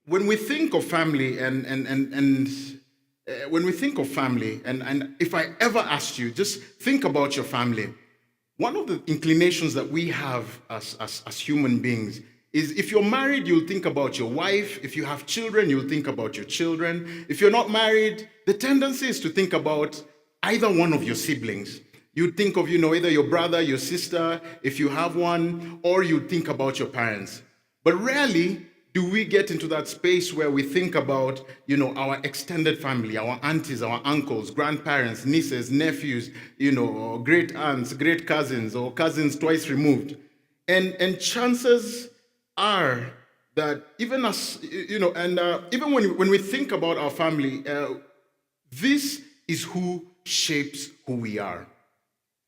when we think of family and when we think of family, and if I ever asked you, just think about your family, one of the inclinations that we have as human beings is if you're married, you'll think about your wife. If you have children, you'll think about your children. If you're not married, the tendency is to think about either one of your siblings. You'd think of, either your brother, your sister, if you have one, or you'd think about your parents. But rarely do we get into that space where we think about, our extended family, our aunties, our uncles, grandparents, nieces, nephews, or great aunts, great cousins, or cousins twice removed. And chances are that even as, even when we think about our family, this is who shapes who we are.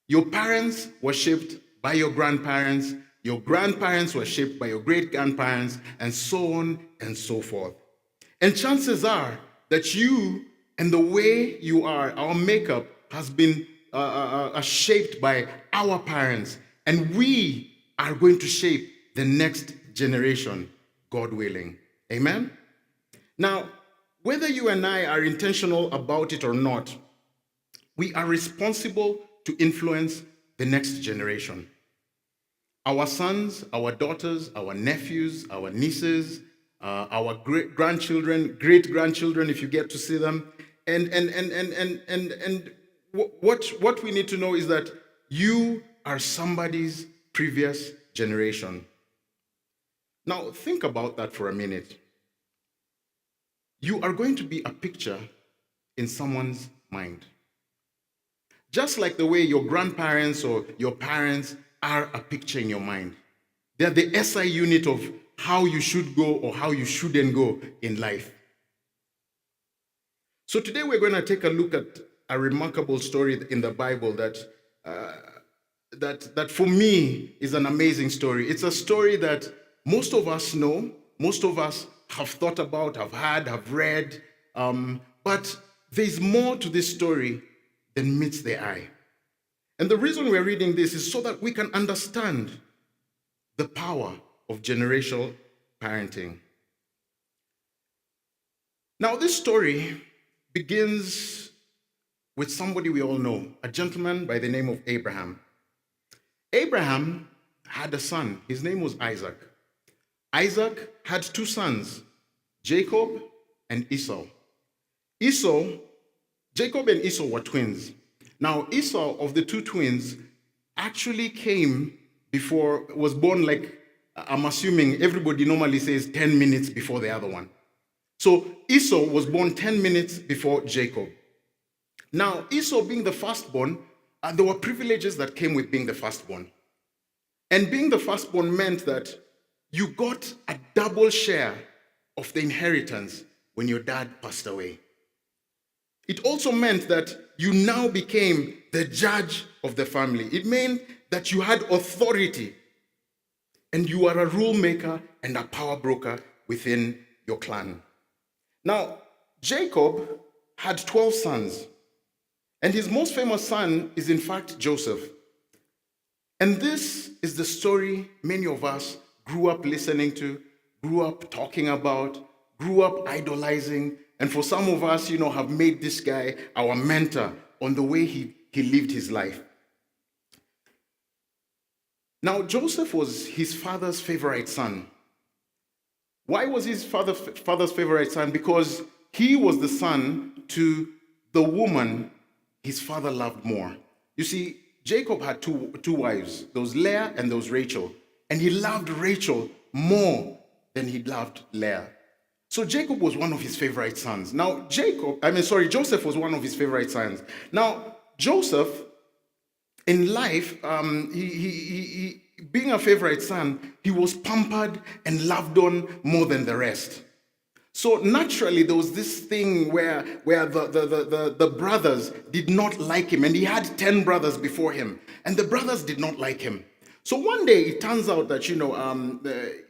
Your parents were shaped by your grandparents were shaped by your great-grandparents, and so on and so forth. And chances are that you and the way you are, our makeup, has been shaped by our parents, and we are going to shape the next generation, God willing. Amen? Now, whether you and I are intentional about it or not, we are responsible to influence the next generation. Our sons, our daughters, our nephews, our nieces, our great-grandchildren, great-grandchildren, if you get to see them. And what we need to know is that you are somebody's previous generation. Now, think about that for a minute. You are going to be a picture in someone's mind. Just like the way your grandparents or your parents are a picture in your mind. They're the SI unit of how you should go or how you shouldn't go in life. So today we're going to take a look at a remarkable story in the Bible that for me is an amazing story. It's a story that most of us know, most of us have thought about, have heard, have read, but there's more to this story than meets the eye. And the reason we're reading this is so that we can understand the power of generational parenting. Now, this story begins with somebody we all know, a gentleman by the name of Abraham. Abraham had a son. His name was Isaac. Isaac had two sons, Jacob and Esau. Jacob and Esau were twins. Now, Esau, of the two twins, actually was born like, I'm assuming everybody normally says 10 minutes before the other one. So Esau was born 10 minutes before Jacob. Now, Esau being the firstborn, there were privileges that came with being the firstborn. And being the firstborn meant that you got a double share of the inheritance when your dad passed away. It also meant that you now became the judge of the family. It meant that you had authority and you are a rule maker and a power broker within your clan. Now, Jacob had 12 sons, and his most famous son is in fact Joseph. And this is the story many of us grew up listening to, grew up talking about, grew up idolizing, and for some of us, have made this guy our mentor on the way he lived his life. Now, Joseph was his father's favorite son. Why was his father's favorite son? Because he was the son to the woman his father loved more. You see, Jacob had two wives, those Leah and those Rachel. And he loved Rachel more than he loved Leah. So Jacob was one of his favorite sons. Now, Joseph was one of his favorite sons. Now, Joseph, in life, he being a favorite son, he was pampered and loved on more than the rest. So naturally, there was this thing where the brothers did not like him, and he had 10 brothers before him, and the brothers did not like him. So one day it turns out that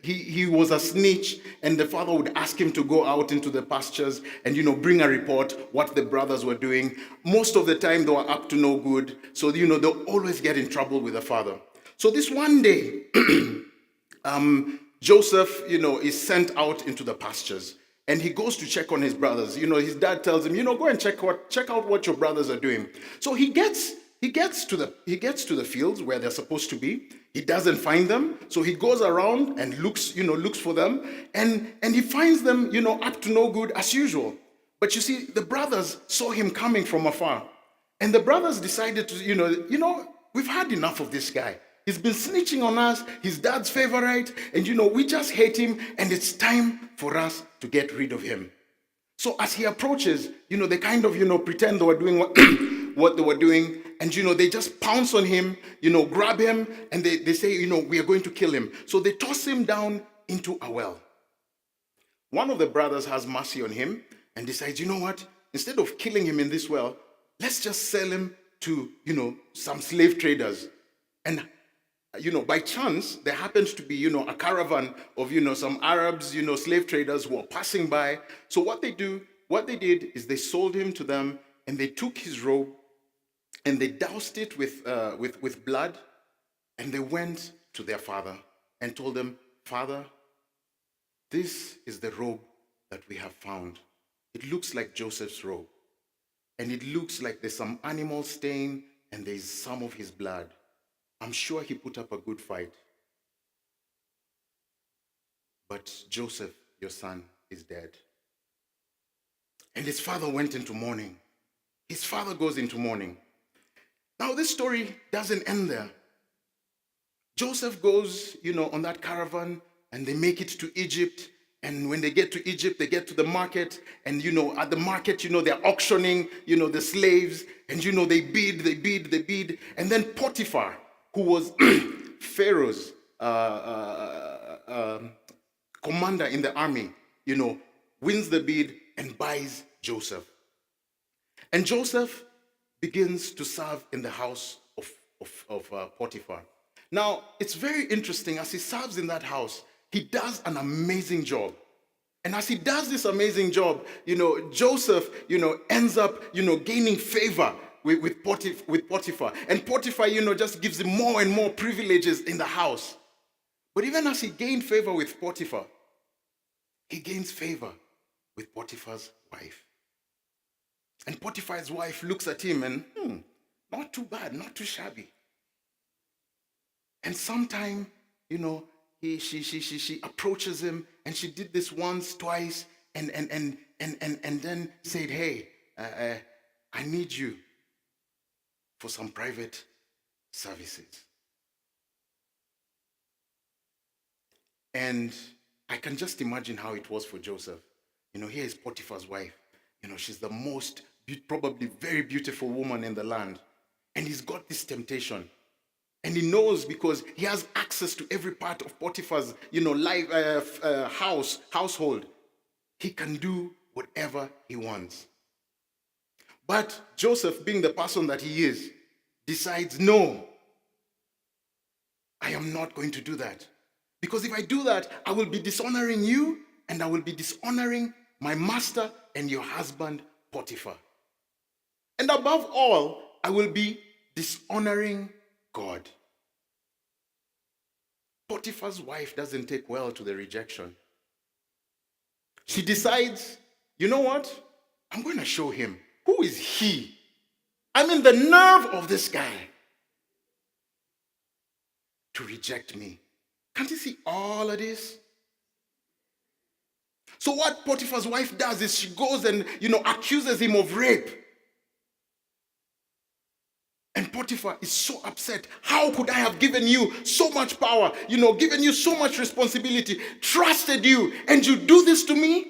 he was a snitch, and the father would ask him to go out into the pastures and bring a report what the brothers were doing. Most of the time they were up to no good, so they'll always get in trouble with the father. So this one day, Joseph, is sent out into the pastures, and he goes to check on his brothers. His dad tells him, go and check out what your brothers are doing. So he gets to the fields where they're supposed to be. He doesn't find them, so he goes around and looks for them, and he finds them, up to no good as usual. But you see, the brothers saw him coming from afar, and the brothers decided to, we've had enough of this guy. He's been snitching on us, his dad's favorite, and we just hate him, and it's time for us to get rid of him. So as he approaches, they kind of, pretend they were doing what they were doing, and they just pounce on him, grab him, and they say, we are going to kill him. So they toss him down into a well. One of the brothers has mercy on him and decides, you know what? Instead of killing him in this well, let's just sell him to, some slave traders. And by chance, there happens to be, a caravan of, some Arabs, slave traders who are passing by. So what they did is they sold him to them, and they took his robe and they doused it with blood, and they went to their father and told him, Father, this is the robe that we have found. It looks like Joseph's robe, and it looks like there's some animal stain and there's some of his blood. I'm sure he put up a good fight. But Joseph, your son, is dead. And his father went into mourning. His father goes into mourning. Now, this story doesn't end there. Joseph goes, on that caravan, and they make it to Egypt. And when they get to Egypt, they get to the market. And, at the market, they're auctioning, the slaves. And, they bid. And then Potiphar, who was Pharaoh's commander in the army, wins the bid and buys Joseph. And Joseph begins to serve in the house of Potiphar. Now, it's very interesting. As he serves in that house, he does an amazing job. And as he does this amazing job, Joseph, ends up, gaining favor with Potiphar. And Potiphar, just gives him more and more privileges in the house. But even as he gained favor with Potiphar, he gains favor with Potiphar's wife. And Potiphar's wife looks at him and, not too bad, not too shabby. And sometime, she approaches him, and she did this once, twice, and then said, hey, I need you for some private services. And I can just imagine how it was for Joseph. Here is Potiphar's wife. She's the most, probably very beautiful woman in the land. And he's got this temptation. And he knows, because he has access to every part of Potiphar's, life, household. He can do whatever he wants. But Joseph, being the person that he is, decides, no, I am not going to do that. Because if I do that, I will be dishonoring you, and I will be dishonoring my master and your husband, Potiphar. And above all, I will be dishonoring God. Potiphar's wife doesn't take well to the rejection. She decides, you know what? I'm going to show him. Who is he? I mean, the nerve of this guy to reject me. Can't you see all of this? So what Potiphar's wife does is she goes and, accuses him of rape. And Potiphar is so upset. How could I have given you so much power, given you so much responsibility, trusted you, and you do this to me?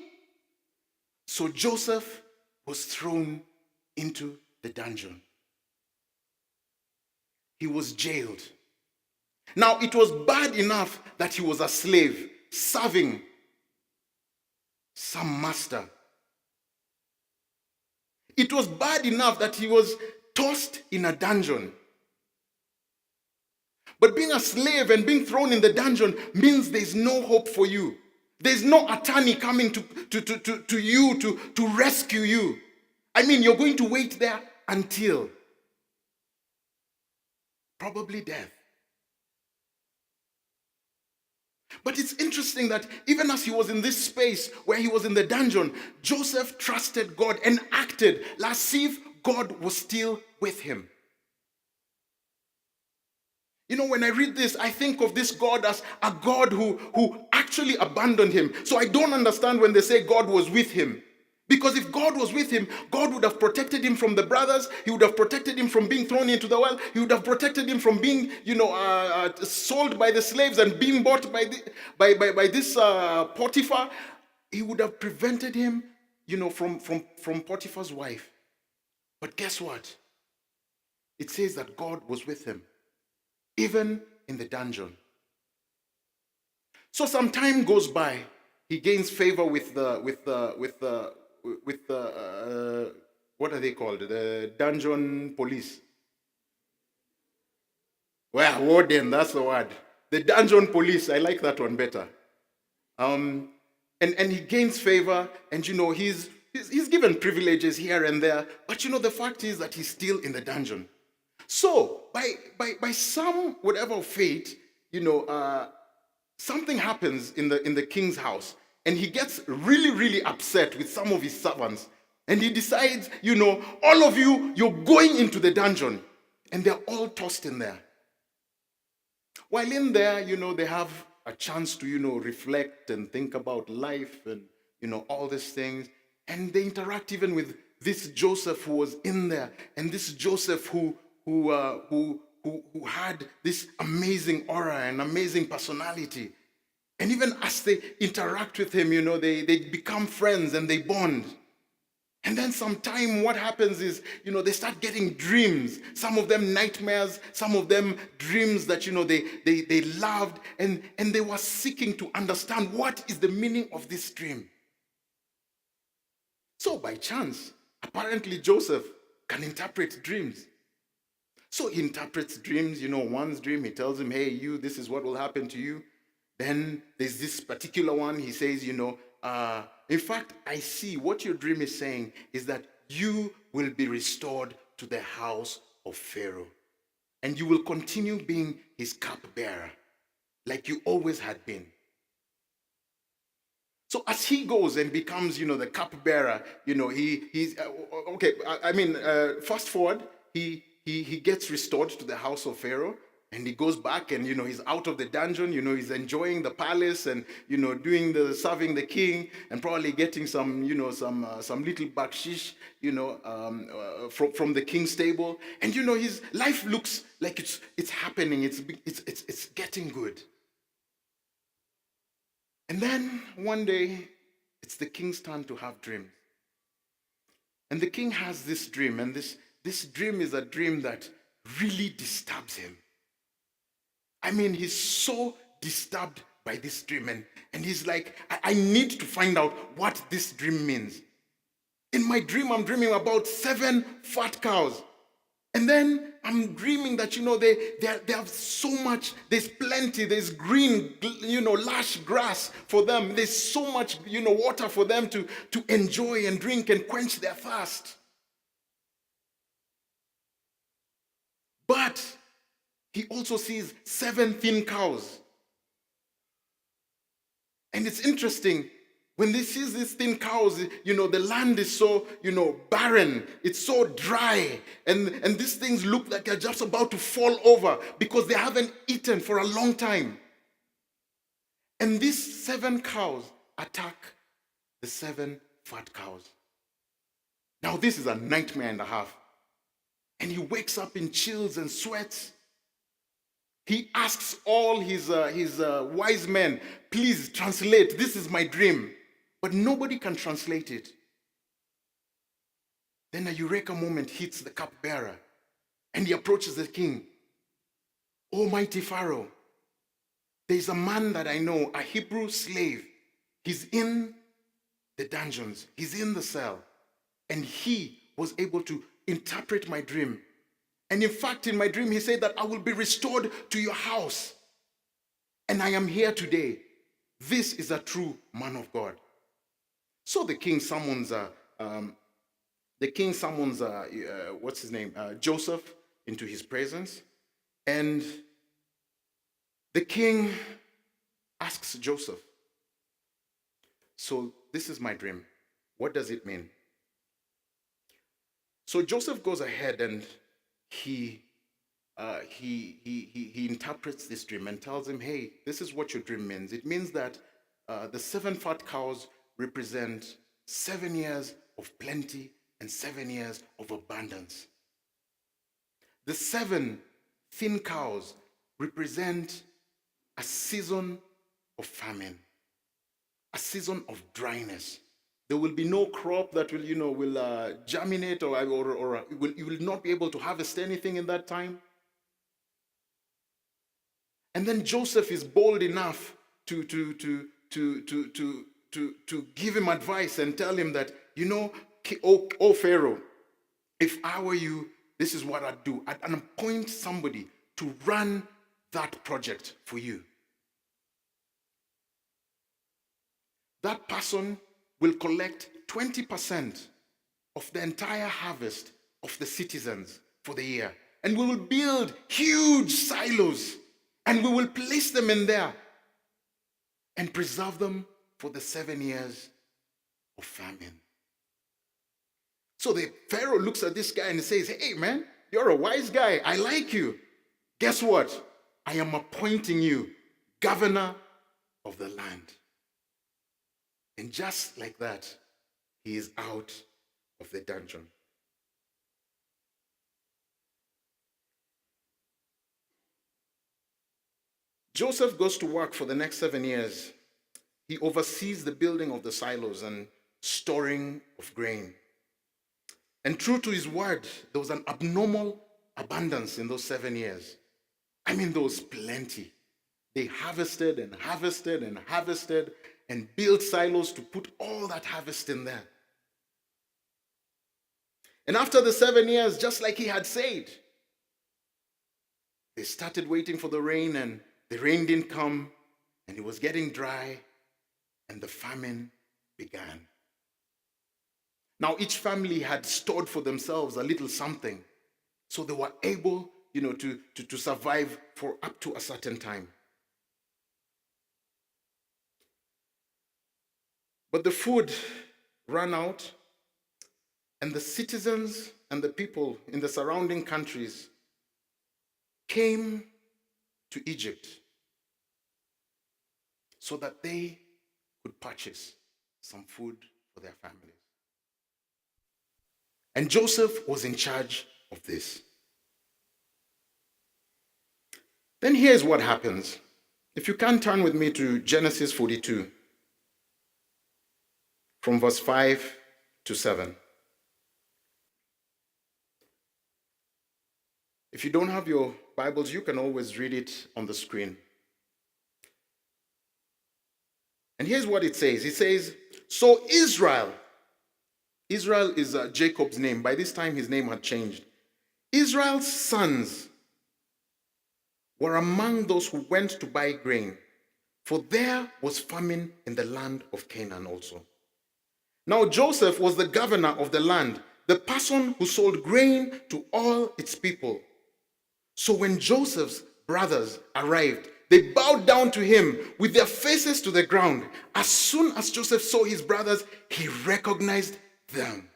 So Joseph was thrown into the dungeon. He was jailed. Now, it was bad enough that he was a slave, serving some master. It was bad enough that he was tossed in a dungeon. But being a slave and being thrown in the dungeon means there's no hope for you. There's no attorney coming to you to rescue you. I mean, you're going to wait there until probably death. But it's interesting that even as he was in this space where he was in the dungeon, Joseph trusted God and acted as if God was still with him. You know, when I read this, I think of this God as a God who actually abandoned him. So I don't understand when they say God was with him. Because if God was with him, God would have protected him from the brothers. He would have protected him from being thrown into the well. He would have protected him from being, sold by the slaves and being bought by this Potiphar. He would have prevented him, from Potiphar's wife. But guess what? It says that God was with him, even in the dungeon. So some time goes by. He gains favor with the what are they called? The dungeon police. Well, warden, that's the word. The dungeon police. I like that one better. And he gains favor, and he's given privileges here and there. But the fact is that he's still in the dungeon. So by some whatever fate, something happens in the king's house, and he gets really, really upset with some of his servants, and he decides, all of you, you're going into the dungeon, and they're all tossed in there. While in there, they have a chance to, reflect and think about life and, all these things, and they interact even with this Joseph who was in there, and this Joseph who had this amazing aura and amazing personality. And even as they interact with him, they become friends and they bond. And then sometime what happens is, they start getting dreams. Some of them nightmares, some of them dreams that, they loved. And they were seeking to understand what is the meaning of this dream. So by chance, apparently Joseph can interpret dreams. So he interprets dreams, one's dream, he tells him, hey, this is what will happen to you. Then there's this particular one, he says, in fact, I see what your dream is saying is that you will be restored to the house of Pharaoh. And you will continue being his cupbearer, like you always had been. So as he goes and becomes, the cupbearer, he's, okay, fast forward, he gets restored to the house of Pharaoh, and he goes back and, he's out of the dungeon, he's enjoying the palace and, doing serving the king and probably getting some little bakshish, from the king's table. And, his life looks like it's happening. It's getting good. And then one day, it's the king's turn to have dreams. And the king has this dream, and this dream is a dream that really disturbs him. He's so disturbed by this dream, and he's like, I need to find out what this dream means. In my dream, I'm dreaming about 7 fat cows. And then I'm dreaming that, they have so much, there's plenty, there's green, lush grass for them. There's so much, water for them to enjoy and drink and quench their thirst. But he also sees 7 thin cows. And it's interesting, when he sees these thin cows, the land is so, barren. It's so dry. And these things look like they're just about to fall over because they haven't eaten for a long time. And these 7 cows attack the 7 fat cows. Now this is a nightmare and a half. And he wakes up in chills and sweats. He asks all his wise men, please translate, this is my dream. But nobody can translate it. Then a eureka moment hits the cupbearer, and he approaches the king. Almighty Pharaoh, there is a man that I know, a Hebrew slave. He's in the dungeons, he's in the cell, and he was able to interpret my dream. And in fact, in my dream, he said that I will be restored to your house. And I am here today. This is a true man of God. So the king summons, what's his name? Joseph into his presence. And the king asks Joseph, so this is my dream. What does it mean? So Joseph goes ahead and he interprets this dream and tells him, hey, this is what your dream means. It means that the 7 fat cows represent 7 years of plenty and 7 years of abundance. The 7 thin cows represent a season of famine, a season of dryness. There will be no crop that will germinate or you will not be able to harvest anything in that time. And then Joseph is bold enough to give him advice and tell him that, oh Pharaoh, if I were you, this is what I'd do. I'd appoint somebody to run that project for you. That person will collect 20% of the entire harvest of the citizens for the year. And we will build huge silos and we will place them in there and preserve them for the 7 years of famine. So the Pharaoh looks at this guy and says, hey man, you're a wise guy. I like you. Guess what? I am appointing you governor of the land. And just like that, he is out of the dungeon. Joseph goes to work for the next 7 years. He oversees the building of the silos and storing of grain. And true to his word, there was an abnormal abundance in those 7 years. I mean, there was plenty. They harvested and harvested and harvested and built silos to put all that harvest in there. And after the 7 years, just like he had said, they started waiting for the rain, and the rain didn't come, and it was getting dry, and the famine began. Now, each family had stored for themselves a little something, so they were able, to survive for up to a certain time. But the food ran out, and the citizens and the people in the surrounding countries came to Egypt so that they could purchase some food for their families. And Joseph was in charge of this. Then here's what happens. If you can turn with me to Genesis 42, from verse 5 to 7. If you don't have your Bibles, you can always read it on the screen. And here's what it says. It says, so Israel is Jacob's name. By this time, his name had changed. Israel's sons were among those who went to buy grain, for there was famine in the land of Canaan also. Now Joseph was the governor of the land, the person who sold grain to all its people. So when Joseph's brothers arrived, they bowed down to him with their faces to the ground. As soon as Joseph saw his brothers, he recognized them.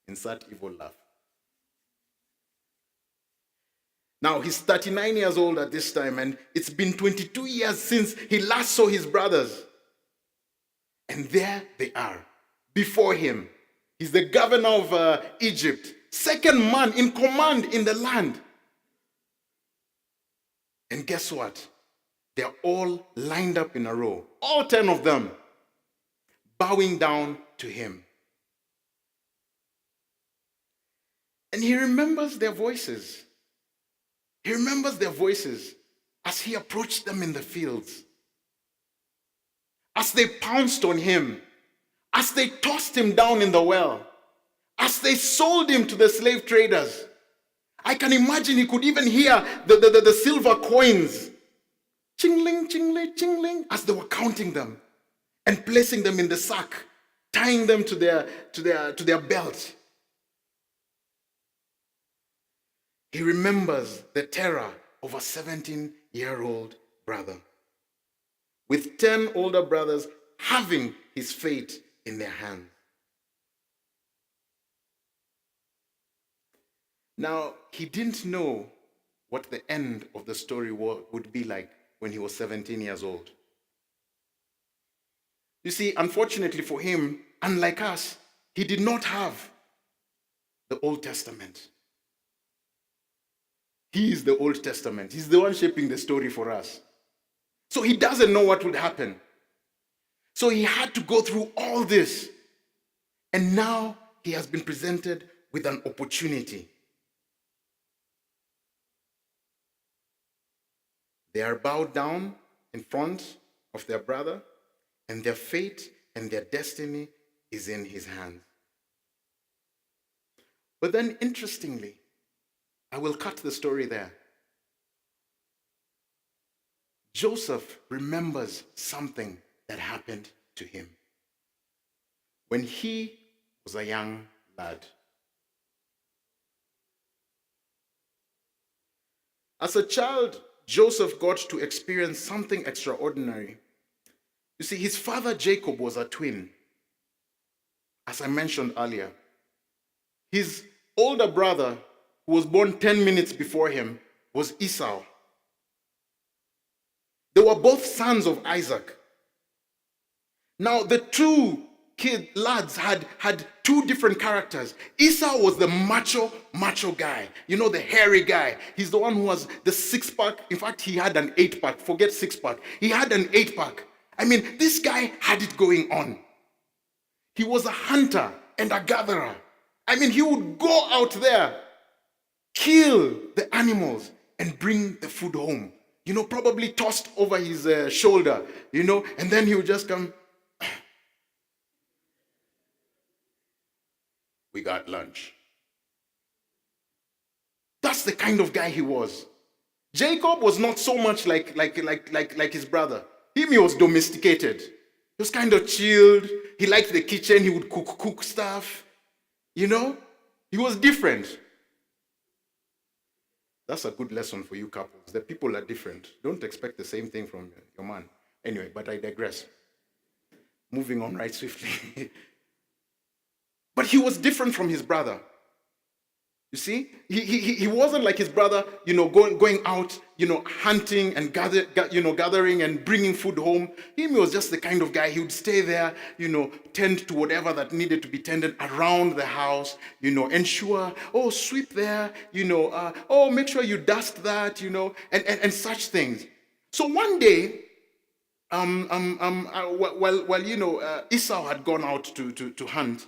Insert evil laugh. Now, he's 39 years old at this time, and it's been 22 years since he last saw his brothers. And there they are, before him. He's the governor of Egypt, second man in command in the land. And guess what? They're all lined up in a row, all 10 of them, bowing down to him. And he remembers their voices. He remembers their voices as he approached them in the fields, as they pounced on him, as they tossed him down in the well, as they sold him to the slave traders. I can imagine he could even hear the silver coins, chingling, chingling, chingling, as they were counting them and placing them in the sack, tying them to their belt. He remembers the terror of a 17-year-old brother, with 10 older brothers having his fate in their hands. Now, he didn't know what the end of the story would be like when he was 17 years old. You see, unfortunately for him, unlike us, he did not have the Old Testament. He is the Old Testament. He's the one shaping the story for us. So he doesn't know what would happen. So he had to go through all this. And now he has been presented with an opportunity. They are bowed down in front of their brother, and their fate and their destiny is in his hands. But then, interestingly, I will cut the story there. Joseph remembers something that happened to him when he was a young lad. As a child, Joseph got to experience something extraordinary. You see, his father Jacob was a twin, as I mentioned earlier. His older brother, who was born 10 minutes before him, was Esau. They were both sons of Isaac. Now, the two lads had two different characters. Esau was the macho guy. You know, the hairy guy. He's the one who has the 6-pack. In fact, he had an 8-pack. Forget 6-pack. He had an 8-pack. I mean, this guy had it going on. He was a hunter and a gatherer. I mean, he would go out there, kill the animals, and bring the food home. You know, probably tossed over his shoulder, you know, and then he would just come, we got lunch. That's the kind of guy he was. Jacob was not so much like his brother. He was domesticated. He was kind of chilled. He liked the kitchen. He would cook stuff. You know, he was different. That's a good lesson for you couples. The people are different. Don't expect the same thing from your man. Anyway, but I digress. Moving on right swiftly. But he was different from his brother. You see, he wasn't like his brother, you know, going out, you know, hunting and gathering and bringing food home. He was just the kind of guy. He would stay there, you know, tend to whatever that needed to be tended around the house, you know, ensure, oh, sweep there, you know, oh, make sure you dust that, you know, and such things. So one day, while you know, Esau had gone out to hunt,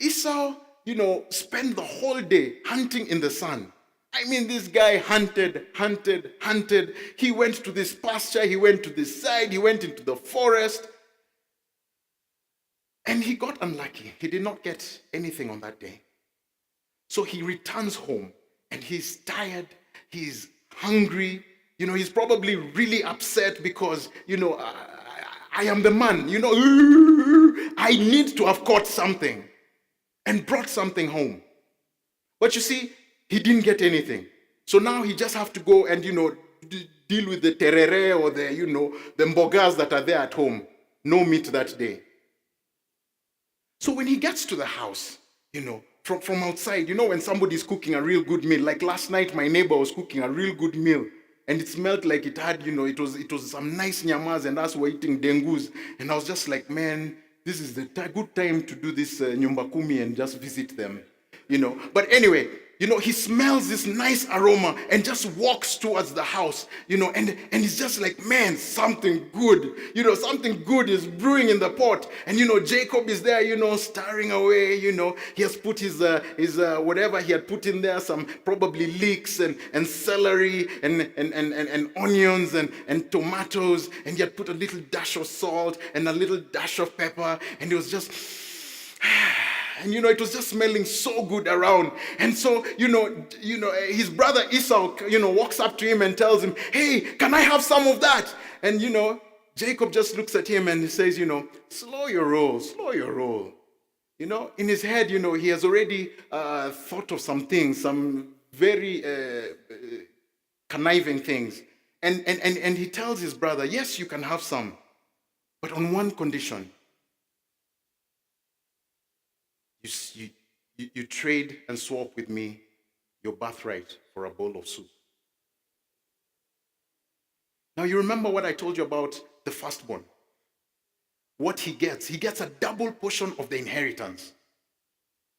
Esau, you know, spent the whole day hunting in the sun. I mean, this guy hunted. He went to this pasture, he went to this side, he went into the forest. And he got unlucky. He did not get anything on that day. So he returns home and he's tired, he's hungry. You know, he's probably really upset because, you know, I am the man, you know, I need to have caught something. And brought something home. But you see, he didn't get anything. So now he just have to go and, you know, deal with the terere or the, you know, the mbogas that are there at home. No meat that day. So when he gets to the house, you know, from outside, you know, when somebody's cooking a real good meal, like last night my neighbor was cooking a real good meal. And it smelled like it had, you know, it was some nice nyamas and us were eating dengus. And I was just like, man, this is the good time to do this nyumba kumi and just visit them, you know. But anyway, you know, he smells this nice aroma and just walks towards the house, you know, and he's just like, man, something good, you know, something good is brewing in the pot. And, you know, Jacob is there, you know, stirring away, you know, he has put his whatever he had put in there, some probably leeks and celery and onions and tomatoes, and he had put a little dash of salt and a little dash of pepper, and it was just... And, you know, it was just smelling so good around. And so, you know, his brother Esau, you know, walks up to him and tells him, hey, can I have some of that? And, you know, Jacob just looks at him and he says, you know, slow your roll. You know, in his head, you know, he has already thought of some things, some very conniving things. And he tells his brother, yes, you can have some, but on one condition. You trade and swap with me your birthright for a bowl of soup. Now you remember what I told you about the firstborn. What he gets a double portion of the inheritance.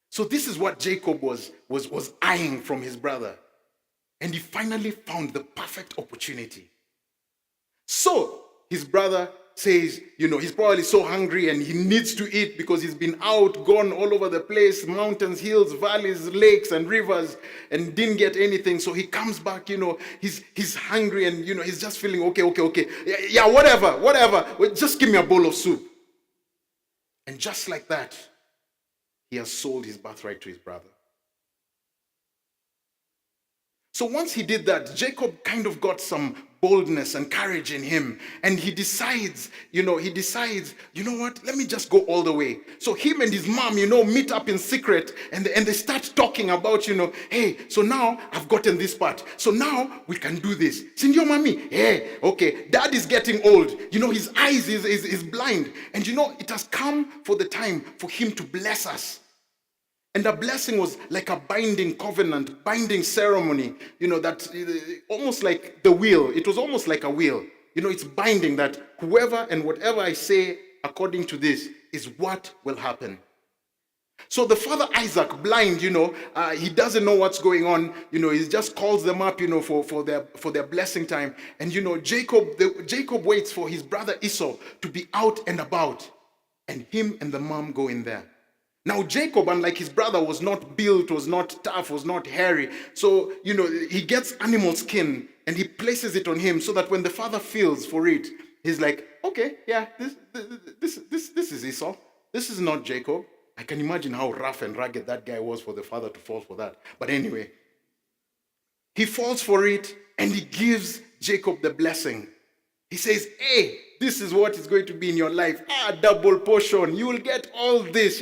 So this is what Jacob was eyeing from his brother. And he finally found the perfect opportunity. So his brother says, he's probably so hungry and he needs to eat because he's been out, gone all over the place, mountains, hills, valleys, lakes, and rivers, and didn't get anything. So he comes back, he's hungry and, he's just feeling, okay. Yeah, whatever. Well, just give me a bowl of soup. And just like that, he has sold his birthright to his brother. So once he did that, Jacob kind of got some boldness and courage in him. And he decides, you know what, let me just go all the way. So him and his mom, meet up in secret and they start talking about, hey, so now I've gotten this part. So now we can do this. Sindio mommy, hey, okay, dad is getting old. His eyes is blind. And it has come for the time for him to bless us. And the blessing was like a binding covenant, binding ceremony, that almost like the will. It was almost like a will. It's binding that whoever and whatever I say according to this is what will happen. So the father Isaac, blind, he doesn't know what's going on. He just calls them up, for their blessing time. And Jacob waits for his brother Esau to be out and about, and him and the mom go in there. Now Jacob, unlike his brother, was not built, was not tough, was not hairy. So, he gets animal skin and he places it on him so that when the father feels for it, he's like, okay, yeah, this is Esau. This is not Jacob. I can imagine how rough and rugged that guy was for the father to fall for that. But anyway, he falls for it and he gives Jacob the blessing. He says, hey, this is what is going to be in your life. Double portion. You will get all this,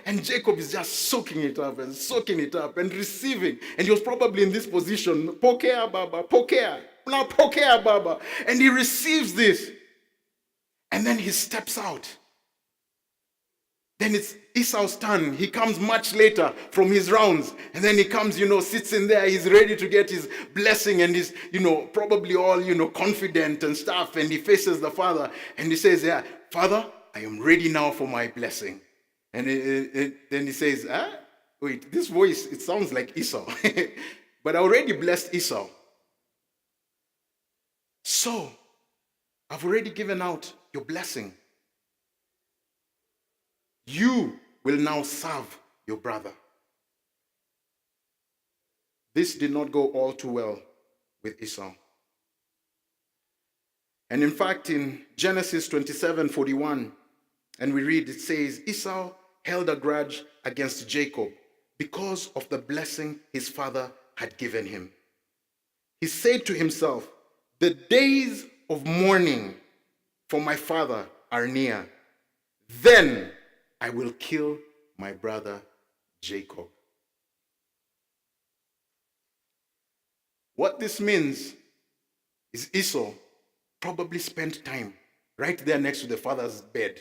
and Jacob is just soaking it up and receiving. And he was probably in this position. Pokea, Baba, pokea. Now pokea, Baba. And he receives this. And then he steps out. Then it's Esau's turn. He comes much later from his rounds. And then he comes, sits in there. He's ready to get his blessing. And he's, probably all, confident and stuff. And he faces the father. And he says, yeah, Father, I am ready now for my blessing. And then he says, wait, this voice, it sounds like Esau. But I already blessed Esau. So, I've already given out your blessing. You will now serve your brother. This did not go all too well with Esau. And in fact, in Genesis 27:41, and we read, it says, Esau held a grudge against Jacob because of the blessing his father had given him. He said to himself, the days of mourning for my father are near. Then I will kill my brother Jacob. What this means is Esau probably spent time right there next to the father's bed.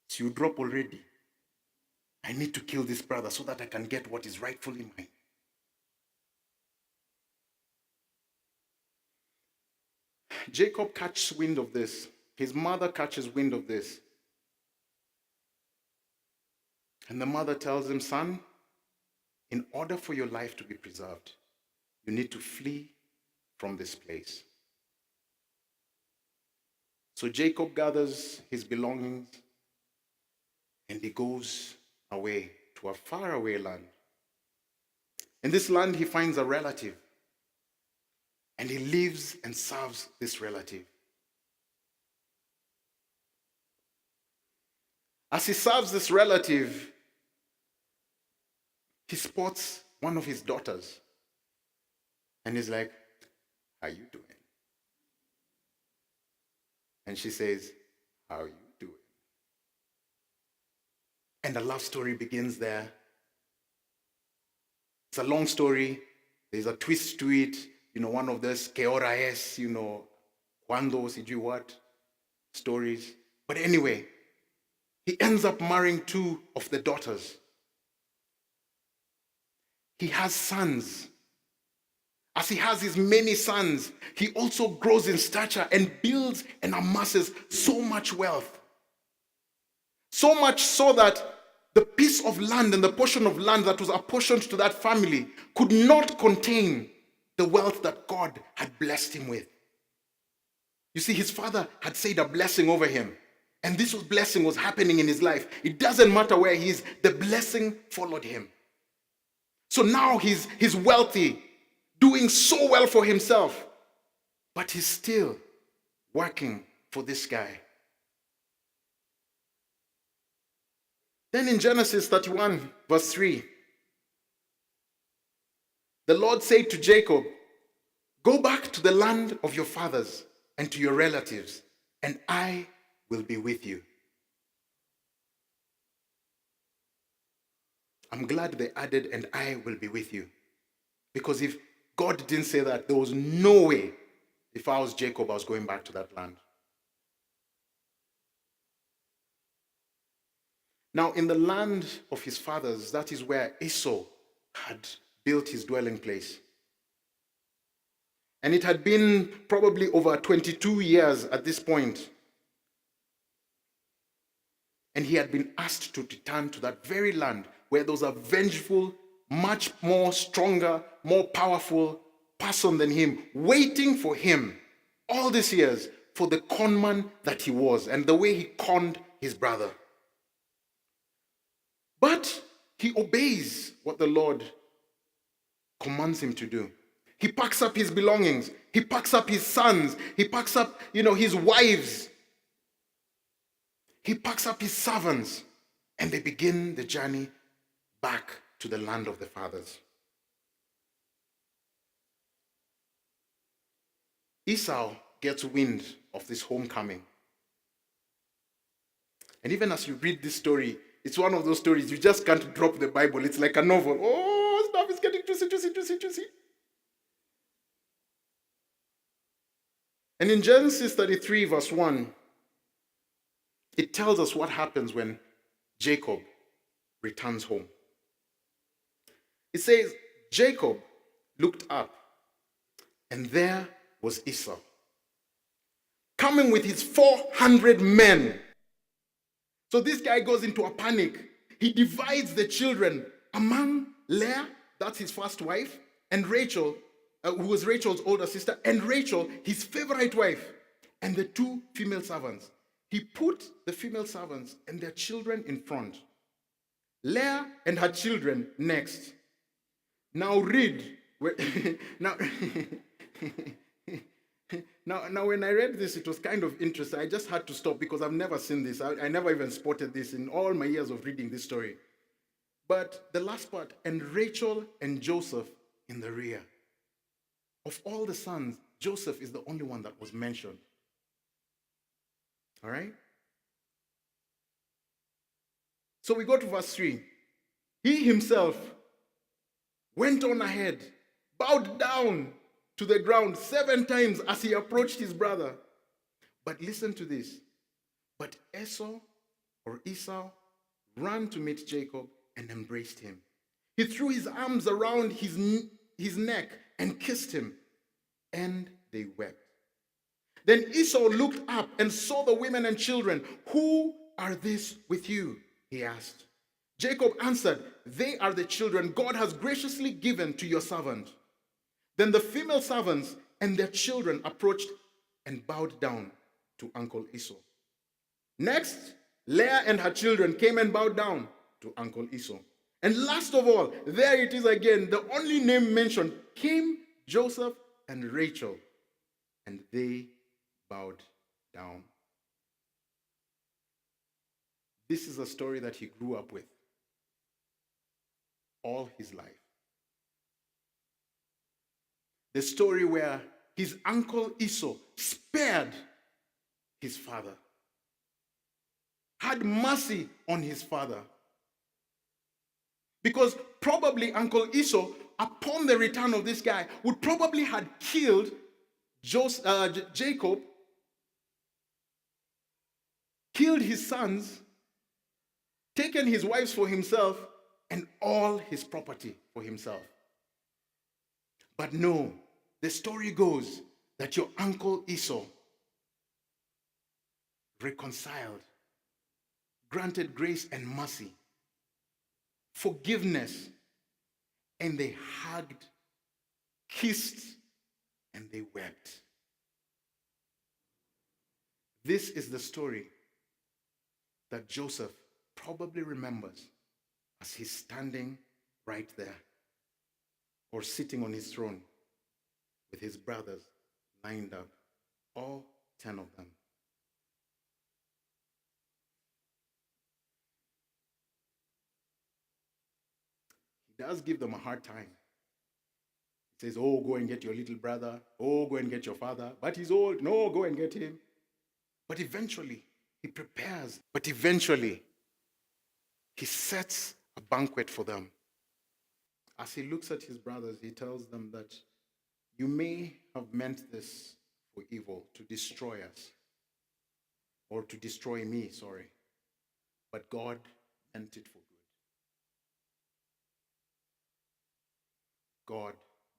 So you drop already. I need to kill this brother so that I can get what is rightfully mine. Jacob catches wind of this. His mother catches wind of this. And the mother tells him, son, in order for your life to be preserved, you need to flee from this place. So Jacob gathers his belongings and he goes away to a faraway land. In this land, he finds a relative. And he lives and serves this relative. As he serves this relative, he spots one of his daughters. And he's like, how are you doing? And she says, how are you doing? And the love story begins there. It's a long story. There's a twist to it, one of those que hora es, cuando, si you what, stories. But anyway, he ends up marrying two of the daughters. He has sons. As he has his many sons, he also grows in stature and builds and amasses so much wealth. So much so that the piece of land and the portion of land that was apportioned to that family could not contain the wealth that God had blessed him with. You see, his father had said a blessing over him, and this blessing was happening in his life. It doesn't matter where he is, the blessing followed him. So now he's wealthy, doing so well for himself, but he's still working for this guy. Then in Genesis 31, verse 3, the Lord said to Jacob, "Go back to the land of your fathers and to your relatives, and I will be with you." I'm glad they added, "and I will be with you." Because if God didn't say that, there was no way, if I was Jacob, I was going back to that land. Now, in the land of his fathers, that is where Esau had built his dwelling place. And it had been probably over 22 years at this point. And he had been asked to return to that very land where there was a vengeful, much more stronger, more powerful person than him, waiting for him all these years for the conman that he was and the way he conned his brother. But he obeys what the Lord commands him to do. He packs up his belongings. He packs up his sons. He packs up, his wives. He packs up his servants. And they begin the journey back to the land of the fathers. Esau gets wind of this homecoming. And even as you read this story, it's one of those stories you just can't drop the Bible. It's like a novel. Oh, stuff is getting juicy. And in Genesis 33, verse 1, it tells us what happens when Jacob returns home. It says, Jacob looked up, and there was Esau, coming with his 400 men. So this guy goes into a panic. He divides the children among Leah, that's his first wife, and Rachel, who was Rachel's older sister, and Rachel, his favorite wife, and the two female servants. He put the female servants and their children in front, Leah and her children next. Now read. Now, now, when I read this, it was kind of interesting. I just had to stop because I've never seen this. I never even spotted this in all my years of reading this story. But the last part, and Rachel and Joseph in the rear. Of all the sons, Joseph is the only one that was mentioned. All right? So we go to verse 3. He himself went on ahead, bowed down to the ground 7 times as he approached his brother. But listen to this. But Esau ran to meet Jacob and embraced him. He threw his arms around his neck and kissed him, and they wept. Then Esau looked up and saw the women and children. "Who are these with you?" he asked. Jacob answered, "They are the children God has graciously given to your servant." Then the female servants and their children approached and bowed down to Uncle Esau. Next, Leah and her children came and bowed down to Uncle Esau. And last of all, there it is again, the only name mentioned, came Joseph and Rachel, and they bowed down. This is a story that he grew up with all his life. The story where his uncle Esau spared his father, had mercy on his father. Because probably Uncle Esau upon the return of this guy, would probably had killed Jacob, killed his sons, taken his wives for himself, and all his property for himself. But no, the story goes that your uncle Esau reconciled, granted grace and mercy, forgiveness, and they hugged, kissed, and they wept. This is the story that Joseph probably remembers as he's standing right there or sitting on his throne with his brothers lined up, all 10 of them. He does give them a hard time. He says, oh, go and get your little brother. Oh, go and get your father. But he's old. No, go and get him. But eventually, he prepares. But eventually, he sets a banquet for them. As he looks at his brothers, he tells them that you may have meant this for evil, to destroy us, or to destroy me, sorry. But God meant it for good. God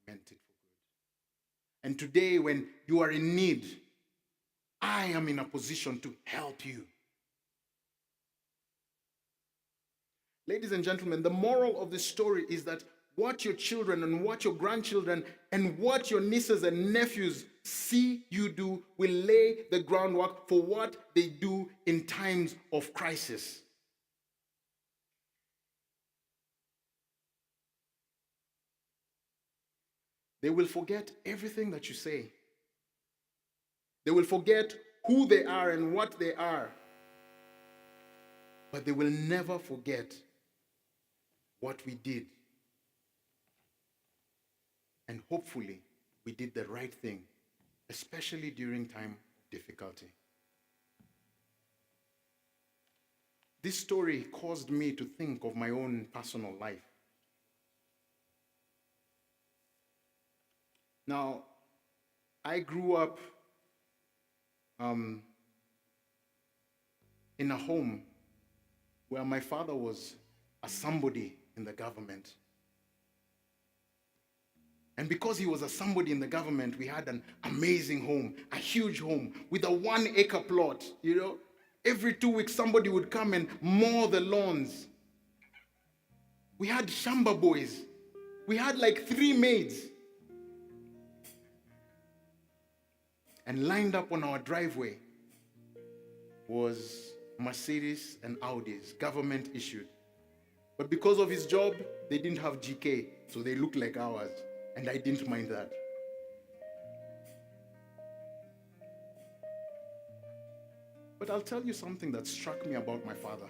meant it for good. And today, when you are in need, I am in a position to help you. Ladies and gentlemen, the moral of this story is that what your children and what your grandchildren and what your nieces and nephews see you do will lay the groundwork for what they do in times of crisis. They will forget everything that you say. They will forget who they are and what they are. But they will never forget what we did. And hopefully, we did the right thing, especially during time of difficulty. This story caused me to think of my own personal life. Now, I grew up in a home where my father was a somebody in the government. And because he was a somebody in the government, we had an amazing home, a huge home with a 1 acre plot, you know. Every 2 weeks, somebody would come and mow the lawns. We had shamba boys. We had like 3 maids. And lined up on our driveway was Mercedes and Audis, government issued. But because of his job, they didn't have GK, so they looked like ours. And I didn't mind that. But I'll tell you something that struck me about my father.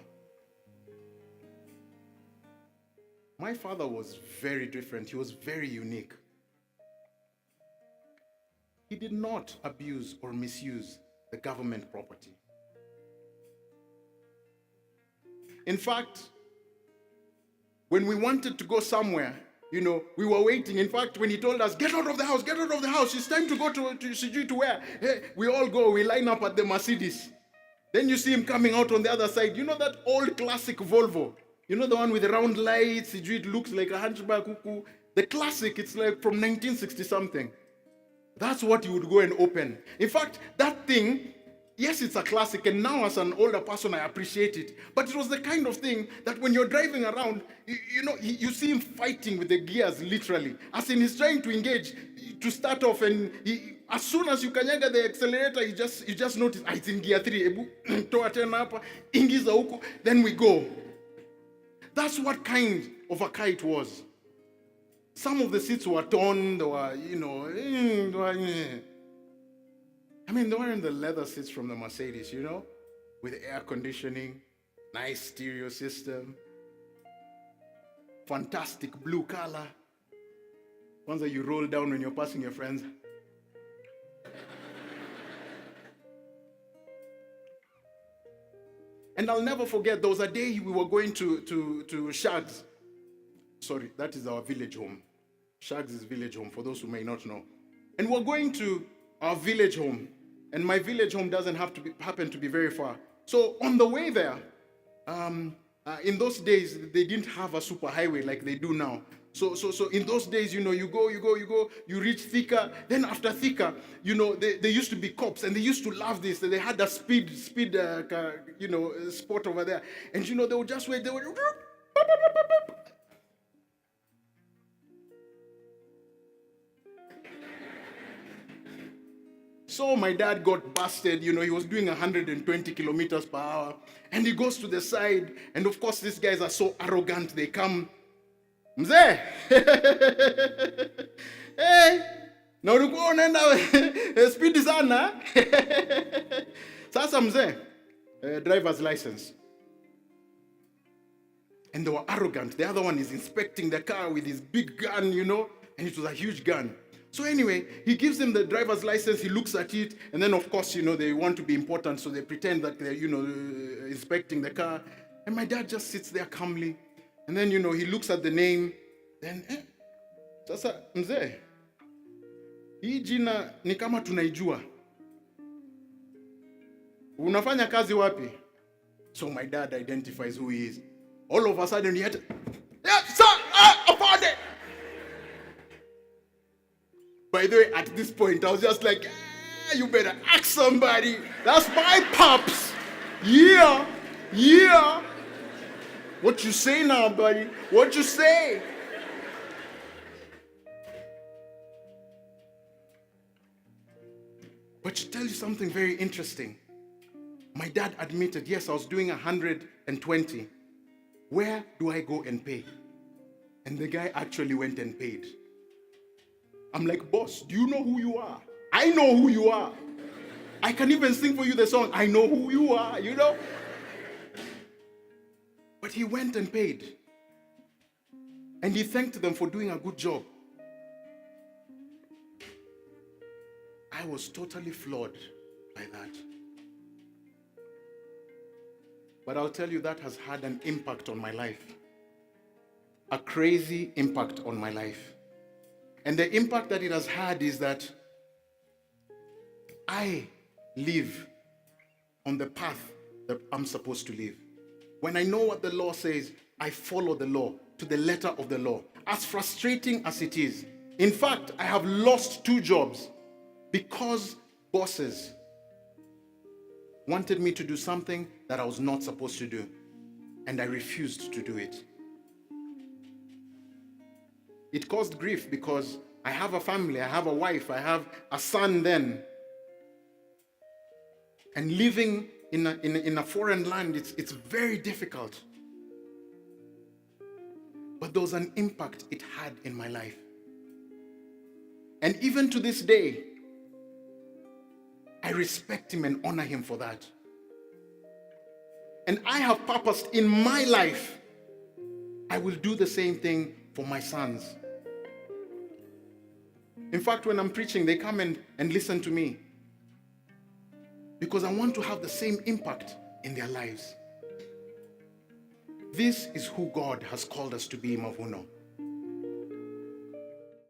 My father was very different. He was very unique. He did not abuse or misuse the government property. In fact, when we wanted to go somewhere, you know, we were waiting. In fact, when he told us, get out of the house, it's time to go to where? Hey, we all go, we line up at the Mercedes. Then you see him coming out on the other side. You know that old classic Volvo? You know the one with the round lights, it looks like a hunchback cuckoo. The classic, it's like from 1960 something. That's what you would go and open. In fact, that thing, yes, it's a classic, and now as an older person, I appreciate it. But it was the kind of thing that when you're driving around, you see him fighting with the gears, literally. As in, he's trying to engage, to start off, and as soon as you kanyaga the accelerator, you just notice, it's in gear 3. Then we go. That's what kind of a car it was. Some of the seats were torn, they were, they weren't the leather seats from the Mercedes, with air conditioning, nice stereo system, fantastic blue color. Once you roll down when you're passing your friends. And I'll never forget, there was a day we were going to Shags. Sorry, that is our village home. Shags is village home, for those who may not know. And we're going to our village home. And my village home doesn't happen to be very far. So on the way there, in those days, they didn't have a super highway like they do now. So in those days, you go, you reach Thika. Then after Thika, they used to be cops, and they used to love this. They had a speed, spot over there. And, they would just wait. They would... So my dad got busted, he was doing 120 kilometers per hour. And he goes to the side. And of course, these guys are so arrogant. They come, Mzee, hey, na ulikuwa unaenda speed sana. Sasa mzee, driver's license. And they were arrogant. The other one is inspecting the car with his big gun, and it was a huge gun. So anyway, he gives them the driver's license, he looks at it, and then of course, they want to be important, so they pretend that they're, inspecting the car. And my dad just sits there calmly, and then, he looks at the name, then, sasa, mzee, hii jina ni kama tunaijua. Unafanya kazi wapi? So my dad identifies who he is. All of a sudden, he had to, yeah, sir, I found it. By the way, at this point, I was just like, you better ask somebody. That's my pops. Yeah. What you say now, buddy? What you say? But to tell you something very interesting, my dad admitted, yes, I was doing 120. Where do I go and pay? And the guy actually went and paid. I'm like, boss, do you know who you are? I know who you are. I can even sing for you the song, I know who you are, But he went and paid. And he thanked them for doing a good job. I was totally floored by that. But I'll tell you, that has had an impact on my life. A crazy impact on my life. And the impact that it has had is that I live on the path that I'm supposed to live. When I know what the law says, I follow the law to the letter of the law. As frustrating as it is. In fact, I have lost 2 jobs because bosses wanted me to do something that I was not supposed to do. And I refused to do it. It caused grief because I have a family, I have a wife, I have a son then. And living in a foreign land, it's very difficult. But there was an impact it had in my life. And even to this day, I respect him and honor him for that. And I have purposed in my life, I will do the same thing for my sons. In fact, when I'm preaching, they come and listen to me. Because I want to have the same impact in their lives. This is who God has called us to be, Mavuno.